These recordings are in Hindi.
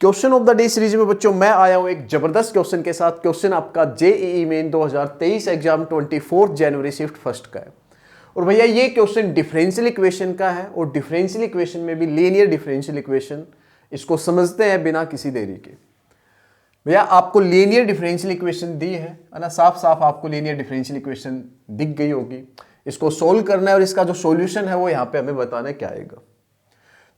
Question of the day series में बच्चों मैं आया हूं एक जबरदस्त क्वेश्चन के साथ। क्वेश्चन आपका जेईई मेन 2023 एग्जाम 24 जनवरी शिफ्ट फर्स्ट का है। और भैया ये क्वेश्चन डिफरेंशियल इक्वेशन का है और डिफरेंशियल इक्वेशन में भी लीनियर डिफरेंशियल इक्वेशन। इसको समझते हैं बिना किसी देरी के। भैया आपको लीनियर डिफरेंशियल इक्वेशन दी है ना, साफ साफ आपको लीनियर डिफरेंशियल इक्वेशन दिख गई होगी। इसको सोल्व करना है और इसका जो सॉल्यूशन है वो यहाँ पे हमें बताना क्या आएगा।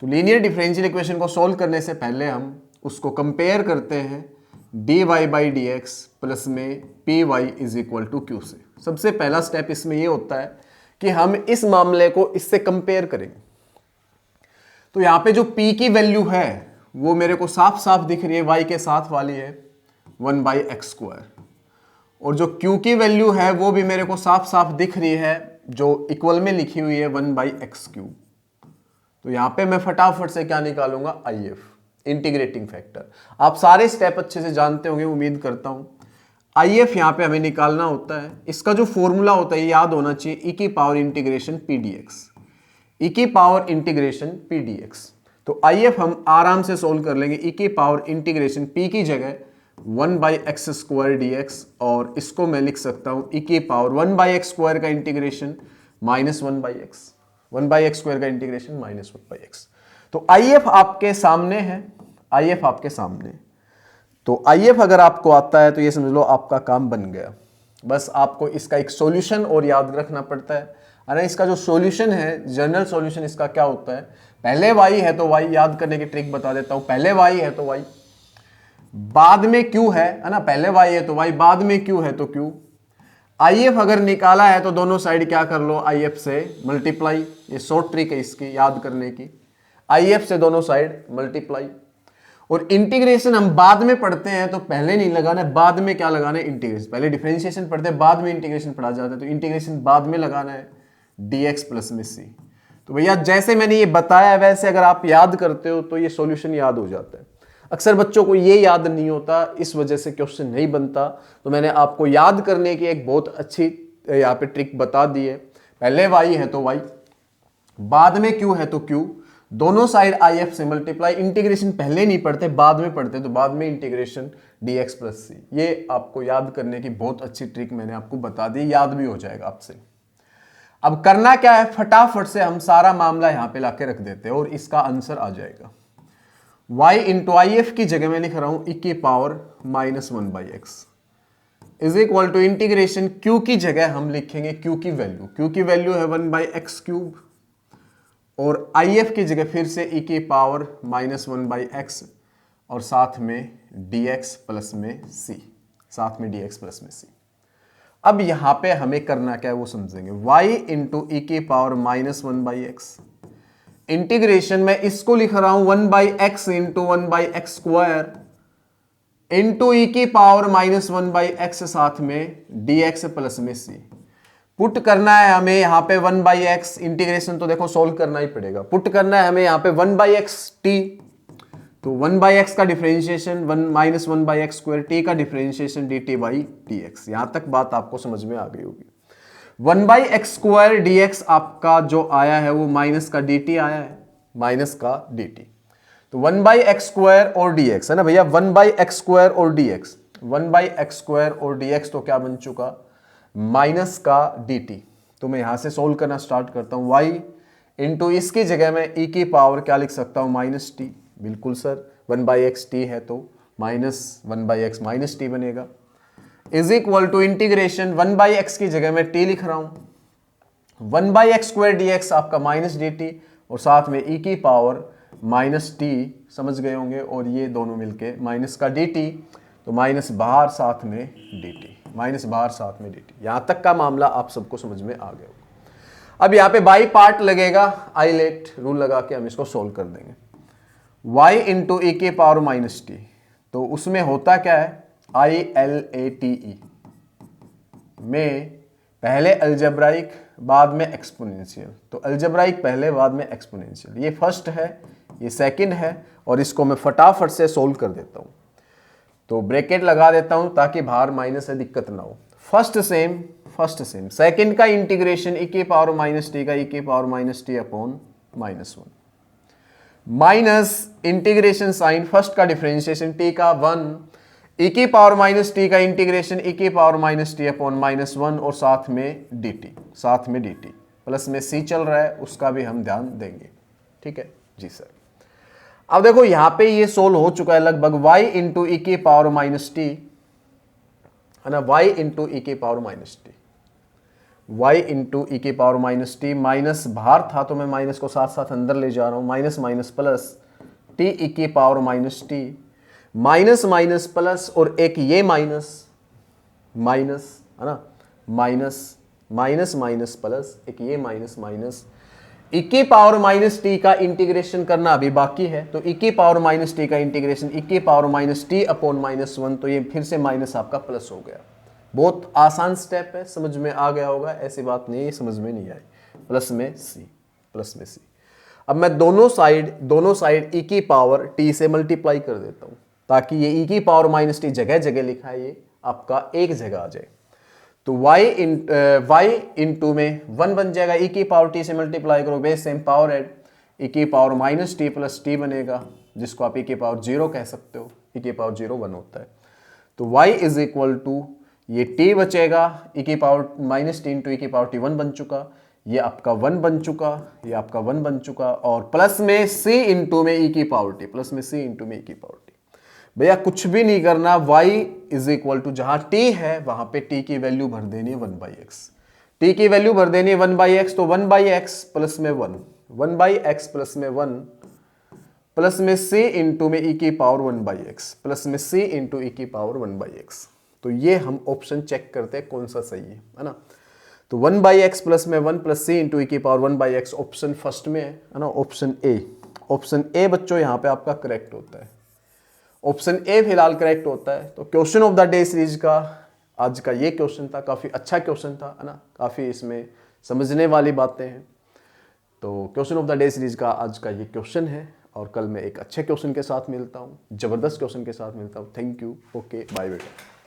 तो लीनियर डिफरेंशियल इक्वेशन को सोल्व करने से पहले हम उसको कंपेयर करते हैं dy by d x plus में p y is equal to q से। सबसे पहला स्टेप इसमें ये होता है कि हम इस मामले को इससे कंपेयर करेंगे। तो यहाँ पे जो p की वैल्यू है वो मेरे को साफ साफ दिख रही है, y के साथ वाली है 1 बाई एक्स स्क्वायर, और जो q की वैल्यू है वो भी मेरे को साफ साफ दिख रही है जो इक्वल में लिखी हुई है 1 बाई एक्स क्यूब। तो यहाँ पे मैं फटाफट से क्या निकालूंगा, IF इंटीग्रेटिंग फैक्टर। आप सारे स्टेप अच्छे से जानते होंगे उम्मीद करता हूं। IF यहाँ पे हमें निकालना होता है। इसका जो फॉर्मूला होता है याद होना चाहिए, ई की power integration p d x, e की power integration p d x. तो IF हम आराम से सोल्व कर लेंगे। ई की पावर इंटीग्रेशन p की जगह 1 by x square d x, और इसको मैं लिख सकता हूं ई की पावर 1 बाई एक्स स्क्वायर का integration minus 1 by x, 1 by x square का इंटीग्रेशन माइनस 1 बाई एक्स। तो IF आपके सामने है, IF आपके सामने। तो IF अगर आपको आता है तो ये समझ लो आपका काम बन गया। बस आपको इसका एक सॉल्यूशन और याद रखना पड़ता है। अरे इसका जो सॉल्यूशन है, जनरल सॉल्यूशन इसका क्या होता है, पहले y है तो y, याद करने की ट्रिक बता देता हूं। पहले y है तो y, बाद में q है ना, पहले y है तो y, बाद में q है तो q। IF अगर निकाला है तो दोनों साइड क्या कर लो, IF से मल्टीप्लाई। ये शॉर्ट ट्रिक है इसकी याद करने की, IF से दोनों साइड मल्टीप्लाई। और इंटीग्रेशन हम बाद में पढ़ते हैं तो पहले नहीं लगाना है, बाद में क्या लगाना है, इंटीग्रेशन। पहले डिफरेंशिएशन पढ़ते हैं, बाद में इंटीग्रेशन पढ़ा जाता है, तो इंटीग्रेशन बाद में लगाना है dx प्लस में c। तो भैया जैसे मैंने ये बताया वैसे अगर आप याद करते हो तो ये सॉल्यूशन याद हो जाता है। अक्सर बच्चों को ये याद नहीं होता, इस वजह से क्वेश्चन नहीं बनता। तो मैंने आपको याद करने की एक बहुत अच्छी यहाँ पे ट्रिक बता दी है। पहले y है तो y, बाद में q है तो q, दोनों साइड IF से मल्टीप्लाई। इंटीग्रेशन पहले नहीं पढ़ते, बाद में पढ़ते, तो बाद में इंटीग्रेशन dx प्लस c। ये आपको याद करने की बहुत अच्छी ट्रिक मैंने आपको बता दी, याद भी हो जाएगा आपसे। अब करना क्या है, फटाफट से हम सारा मामला यहां पे लाके रख देते हैं और इसका आंसर आ जाएगा। y इंटू IF की जगह मैं लिख रहा हूं ई की power minus 1 by x is equal to integration q की जगह हम लिखेंगे q की वैल्यू, q की वैल्यू है 1 बाई एक्स क्यूब, और IF की जगह फिर से ई की पावर माइनस 1 बाई एक्स और साथ में dx प्लस में c, साथ में dx प्लस में c। अब यहां पे हमें करना क्या है वो समझेंगे। y इंटू ई की power minus 1 by x integration में इसको लिख रहा हूं 1 by x into 1 by x square into e की पावर माइनस 1 बाई एक्स साथ में dx प्लस में c। पुट करना है हमें यहाँ पे 1 बाई एक्स, इंटीग्रेशन तो देखो सोल्व करना ही पड़ेगा। पुट करना है हमें यहाँ पे 1 बाई एक्स टी, तो 1 बाई एक्स का differentiation 1 minus 1 by x square, t का differentiation d t by d x. यहां तक बात आपको समझ में आ गई होगी। 1 by x square d x आपका जो आया है वो माइनस का डी टी आया है, माइनस का डी टी। तो 1 बाई एक्स स्क्वायर और डी एक्स है ना भैया, 1 बाई एक्स स्क्वायर और D x, 1 by x square और डी एक्स तो क्या बन चुका, माइनस का dt। तो मैं यहां से सोल्व करना स्टार्ट करता हूं। y इंटू इसकी जगह मैं e की पावर क्या लिख सकता हूं, माइनस टी। बिल्कुल सर, 1 बाई एक्स टी है तो minus 1 by x minus t बनेगा, is equal to integration 1 by x की जगह मैं t लिख रहा हूं 1 by x square d x आपका माइनस डी टी, और साथ में e की पावर माइनस टी, समझ गए होंगे, और ये दोनों मिलके माइनस का डी टी, तो माइनस बाहर साथ में डी टी, माइनस बाहर साथ में डी टी। यहां तक का मामला आप सबको समझ में आ गया होगा। अब यहाँ पे बाई पार्ट लगेगा, आईलेट रूल लगा के हम इसको सोल्व कर देंगे। y इंटू ई के पावर माइनस टी, तो उसमें होता क्या है, ILATE में पहले अलजेब्राइक बाद में एक्सपोनेंशियल, तो अलजेब्राइक पहले बाद में एक्सपोनेंशियल। ये फर्स्ट है, ये सेकंड है, और इसको मैं फटाफट से सोल्व कर देता हूं। तो ब्रैकेट लगा देता हूं ताकि बाहर माइनस है दिक्कत ना हो। फर्स्ट सेम, सेकंड का इंटीग्रेशन ई के पावर माइनस टी का ई के power minus t upon minus 1 minus integration sign first का डिफरेंशिएशन टी का 1 e की पावर माइनस टी का इंटीग्रेशन e की power minus t upon minus 1 और साथ में dt प्लस में c चल रहा है उसका भी हम ध्यान देंगे। ठीक है जी सर। अब देखो यहां पे ये सोल्व हो चुका है लगभग y इंटू ई की पावर माइनस टी है ना, y इंटू ई की power minus t, y into e की पावर माइनस टी, माइनस बाहर था तो मैं माइनस को साथ साथ अंदर ले जा रहा हूं, minus minus plus t e की power minus t, minus minus plus और एक ये माइनस माइनस है ना, माइनस माइनस माइनस प्लस एक ये माइनस माइनस, ई की पावर माइनस टी का इंटीग्रेशन करना अभी बाकी है, तो ई की पावर माइनस टी का इंटीग्रेशन ई की power minus t upon minus 1, तो ये फिर से माइनस आपका प्लस हो गया। बहुत आसान स्टेप है, समझ में आ गया होगा, ऐसी बात नहीं है समझ में नहीं आई। प्लस में सी। अब मैं दोनों साइड ई की पावर टी से मल्टीप्लाई कर देता हूं ताकि ये ई की पावर माइनस टी जगह जगह लिखा है, ये आपका एक जगह आ जाए। तो y इंटू में 1 बन जाएगा, ई की पावर टी से मल्टीप्लाई करो बेस सेम पावर एड, ई की power minus T plus T बनेगा जिसको आप ई की पावर 0 कह सकते हो, ई की पावर 0 1 होता है। तो y इज इक्वल टू ये t बचेगा, ई की power minus T into e की पावर टी 1 बन चुका, ये आपका 1 बन चुका, ये आपका 1 बन चुका, और प्लस में c इंटू में ई की पावर टी, प्लस में c इंटू में ई की पावर टी। भैया कुछ भी नहीं करना, y इज इक्वल टू जहां t है वहां पे t की वैल्यू भर देनी है 1/x, t की वैल्यू भर देनी है 1/x, तो 1/x प्लस में 1/x प्लस में 1 प्लस में c इंटू में e की पावर 1/x प्लस में c इंटू e की पावर 1/x। तो ये हम ऑप्शन चेक करते हैं कौन सा सही है ना। तो 1/x प्लस में 1 प्लस c इंटू ई की पावर 1/x ऑप्शन फर्स्ट में है ना, ऑप्शन ए बच्चों यहाँ पे आपका करेक्ट होता है, ऑप्शन ए फिलहाल करेक्ट होता है। तो question of the day series का आज का ये क्वेश्चन था, काफ़ी अच्छा क्वेश्चन था है ना, काफ़ी इसमें समझने वाली बातें हैं। तो question of the day series का आज का ये क्वेश्चन है, और कल मैं एक अच्छे क्वेश्चन के साथ मिलता हूँ, ज़बरदस्त क्वेश्चन के साथ मिलता हूँ। थैंक यू, ओके बाय बेटा।